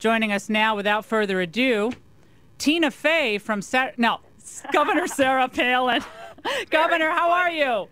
Joining us now, without further ado, Tina Fey from Governor Sarah Palin. Governor, how are you?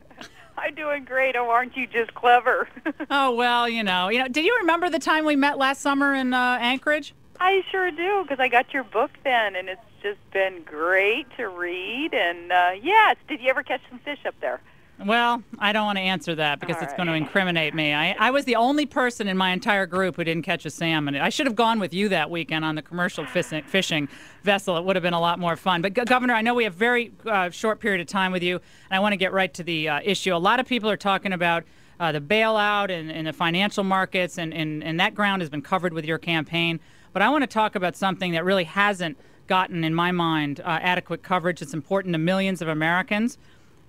I'm doing great. Oh, aren't you just clever? Oh, well, you know. Do you remember the time we met last summer in Anchorage? I sure do, because I got your book then, and it's just been great to read. And, yes, did you ever catch some fish up there? Well, I don't want to answer that because it's going to incriminate me. I was the only person in my entire group who didn't catch a salmon. I should have gone with you that weekend on the commercial fishing vessel. It would have been a lot more fun. But, Governor, I know we have a very short period of time with you, and I want to get right to the issue. A lot of people are talking about the bailout and the financial markets, and that ground has been covered with your campaign. But I want to talk about something that really hasn't gotten, in my mind, adequate coverage. It's important to millions of Americans.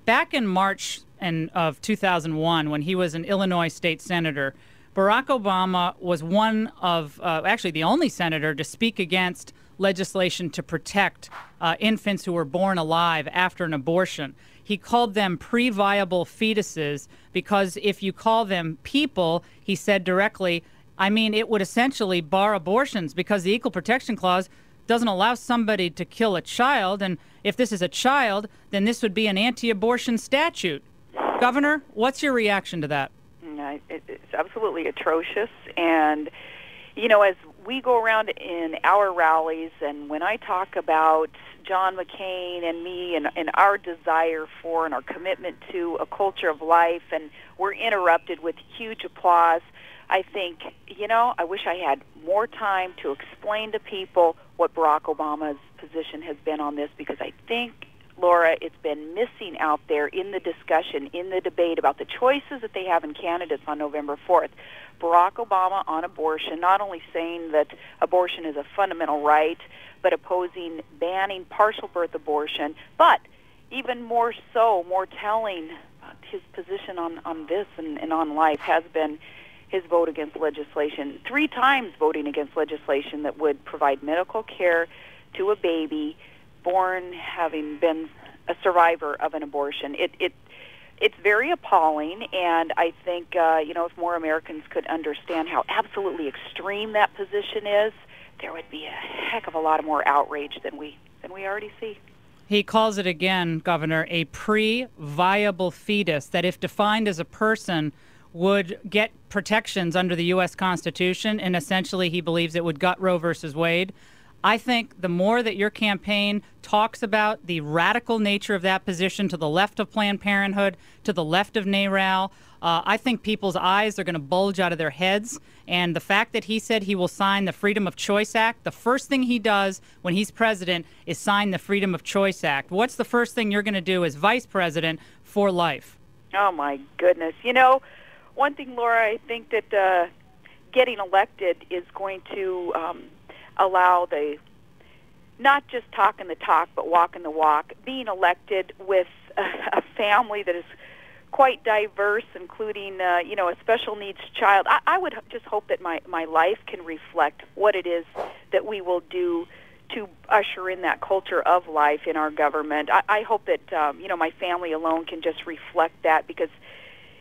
Back in March of 2001, when he was an Illinois state senator, Barack Obama was one of, actually the only senator to speak against legislation to protect infants who were born alive after an abortion. He called them pre-viable fetuses because if you call them people, he said directly, I mean, it would essentially bar abortions because the Equal Protection Clause doesn't allow somebody to kill a child, and if this is a child, then this would be an anti-abortion statute. Governor, what's your reaction to that? It's absolutely atrocious, and, you know, as we go around in our rallies, and when I talk about John McCain and me and our desire for and our commitment to a culture of life, and we're interrupted with huge applause, I think, you know, I wish I had more time to explain to people what Barack Obama's position has been on this, because I think, Laura, it's been missing out there in the discussion, in the debate about the choices that they have in candidates on November 4th. Barack Obama on abortion, not only saying that abortion is a fundamental right, but opposing banning partial birth abortion, but even more so, more telling, his position on this and on life has been his vote against legislation, 3 times voting against legislation that would provide medical care to a baby born having been a survivor of an abortion. It's very appalling, and I think, you know, if more Americans could understand how absolutely extreme that position is, there would be a heck of a lot more outrage than we already see. He calls it again, Governor, a pre-viable fetus that, if defined as a person, would get protections under the U.S. Constitution, and essentially he believes it would gut Roe versus Wade. I think the more that your campaign talks about the radical nature of that position to the left of Planned Parenthood, to the left of NARAL, I think people's eyes are going to bulge out of their heads. And the fact that he said he will sign the Freedom of Choice Act, the first thing he does when he's president is sign the Freedom of Choice Act. What's the first thing you're going to do as vice president for life? Oh, my goodness. You know, one thing, Laura, I think that getting elected is going to allow the not just talking the talk, but walking the walk. Being elected with a family that is quite diverse, including, you know, a special needs child. I would just hope that my life can reflect what it is that we will do to usher in that culture of life in our government. I hope that, you know, my family alone can just reflect that, because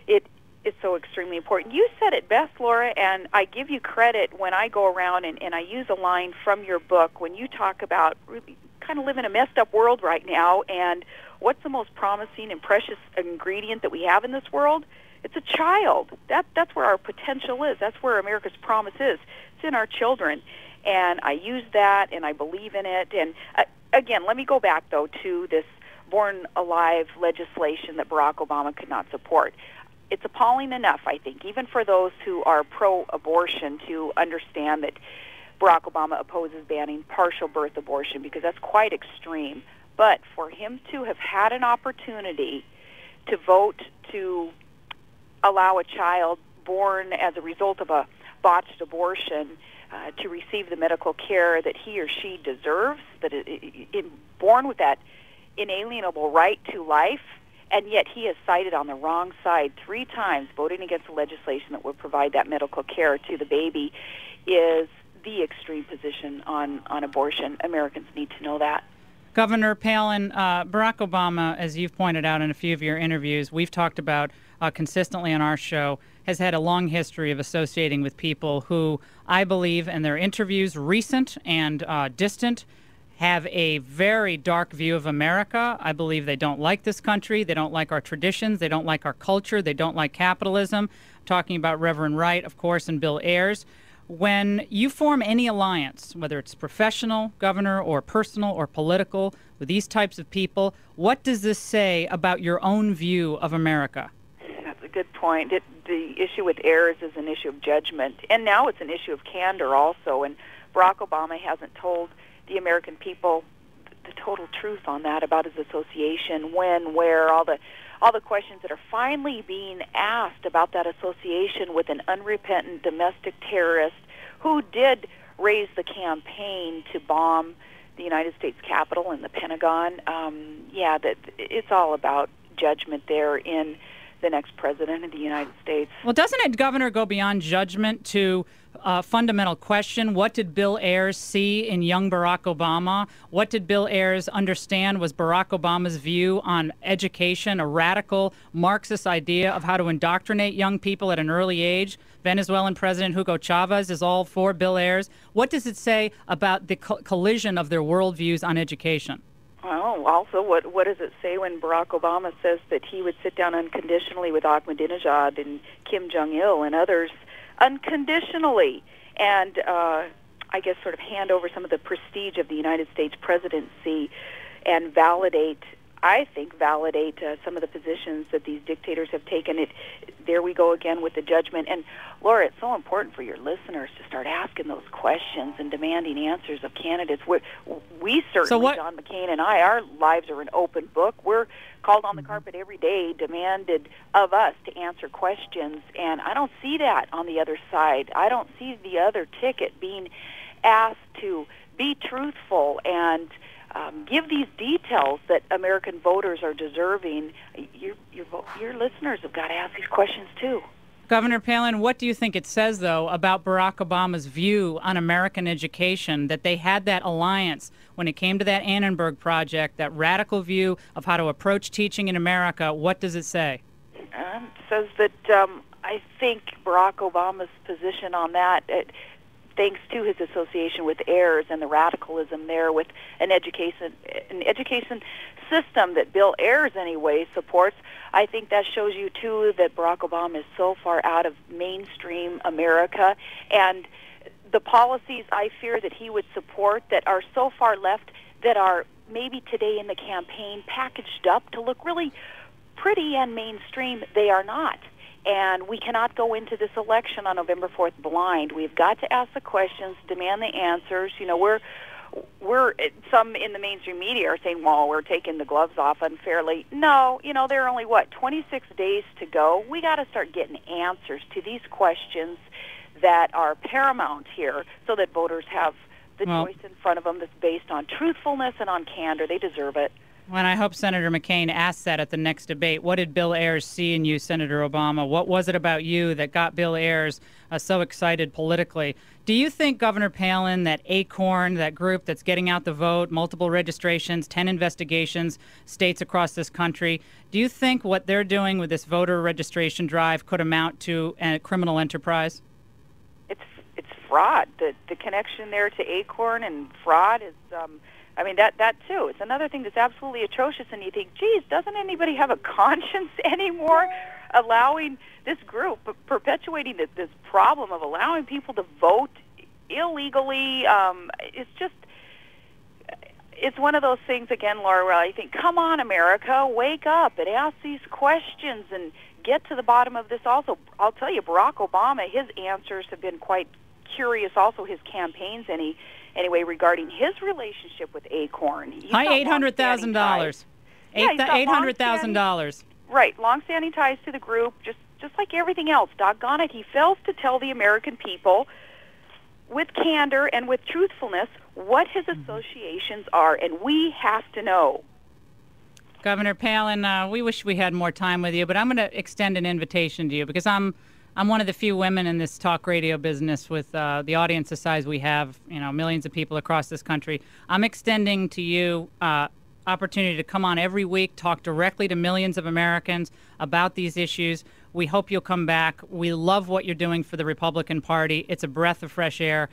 it is so extremely important. You said it best, Laura, and I give you credit when I go around and I use a line from your book when you talk about really kind of live in a messed up world right now, and what's the most promising and precious ingredient that we have in this world? It's a child. That's where our potential is. That's where America's promise is. It's in our children. And I use that, and I believe in it. And again, let me go back, though, to this Born Alive legislation that Barack Obama could not support. It's appalling enough, I think, even for those who are pro-abortion, to understand that Barack Obama opposes banning partial birth abortion, because that's quite extreme. But for him to have had an opportunity to vote to allow a child born as a result of a botched abortion to receive the medical care that he or she deserves, that is born with that inalienable right to life, and yet he is cited on the wrong side 3 times, voting against the legislation that would provide that medical care to the baby, is the extreme position on abortion. Americans need to know that. Governor Palin, Barack Obama, as you've pointed out in a few of your interviews, we've talked about consistently on our show, has had a long history of associating with people who, I believe, in their interviews, recent and distant, have a very dark view of America. I believe they don't like this country. They don't like our traditions. They don't like our culture. They don't like capitalism. I'm talking about Reverend Wright, of course, and Bill Ayers. When you form any alliance, whether it's professional, governor, or personal or political, with these types of people, what does this say about your own view of America? That's a good point. The issue with Ayers is an issue of judgment, and now it's an issue of candor also. And Barack Obama hasn't told the American people the total truth on that about his association, when, where, all the questions that are finally being asked about that association with an unrepentant domestic terrorist who did raise the campaign to bomb the United States Capitol and the Pentagon. That it's all about judgment there in the next president of the United States. Well, doesn't it, Governor, go beyond judgment to a fundamental question? What did Bill Ayers see in young Barack Obama? What did Bill Ayers understand was Barack Obama's view on education, a radical Marxist idea of how to indoctrinate young people at an early age? Venezuelan President Hugo Chavez is all for Bill Ayers. What does it say about the collision of their worldviews on education? Well, also, what does it say when Barack Obama says that he would sit down unconditionally with Ahmadinejad and Kim Jong-il and others unconditionally and, I guess, sort of hand over some of the prestige of the United States presidency and validate some of the positions that these dictators have taken? There we go again with the judgment. And, Laura, it's so important for your listeners to start asking those questions and demanding answers of candidates. We certainly, John McCain and I, our lives are an open book. We're called on the carpet every day, demanded of us to answer questions, and I don't see that on the other side. I don't see the other ticket being asked to be truthful and give these details that American voters are deserving. Your listeners have got to ask these questions too. Governor Palin, what do you think it says, though, about Barack Obama's view on American education, that they had that alliance when it came to that Annenberg Project, that radical view of how to approach teaching in America? What does it say? It says that I think Barack Obama's position on that, thanks to his association with Ayers and the radicalism there with an education system that Bill Ayers anyway supports, I think that shows you too that Barack Obama is so far out of mainstream America, and the policies I fear that he would support that are so far left that are maybe today in the campaign packaged up to look really pretty and mainstream, they are not. And we cannot go into this election on November 4th blind. We've got to ask the questions, demand the answers. You know, we're some in the mainstream media are saying, well, we're taking the gloves off unfairly. No, you know, there are only, 26 days to go. We got to start getting answers to these questions that are paramount here so that voters have the choice in front of them that's based on truthfulness and on candor. They deserve it. Well, and I hope Senator McCain asks that at the next debate. What did Bill Ayers see in you, Senator Obama? What was it about you that got Bill Ayers so excited politically? Do you think, Governor Palin, that ACORN, that group that's getting out the vote, multiple registrations, 10 investigations, states across this country, do you think what they're doing with this voter registration drive could amount to a criminal enterprise? It's fraud. The connection there to ACORN and fraud is... that too. It's another thing that's absolutely atrocious, and you think, geez, doesn't anybody have a conscience anymore? Allowing this group, perpetuating this problem of allowing people to vote illegally, it's one of those things, again, Laura, where I think, come on, America, wake up and ask these questions and get to the bottom of this also. I'll tell you, Barack Obama, his answers have been quite curious, also his campaigns, anyway, regarding his relationship with ACORN. Hi, $800,000. $800,000. Right, long-standing ties to the group, just like everything else. Doggone it, he fails to tell the American people with candor and with truthfulness what his associations are, and we have to know. Governor Palin, we wish we had more time with you, but I'm going to extend an invitation to you because I'm one of the few women in this talk radio business with the audience the size we have, millions of people across this country. I'm extending to you opportunity to come on every week, talk directly to millions of Americans about these issues. We hope you'll come back. We love what you're doing for the Republican Party. It's a breath of fresh air.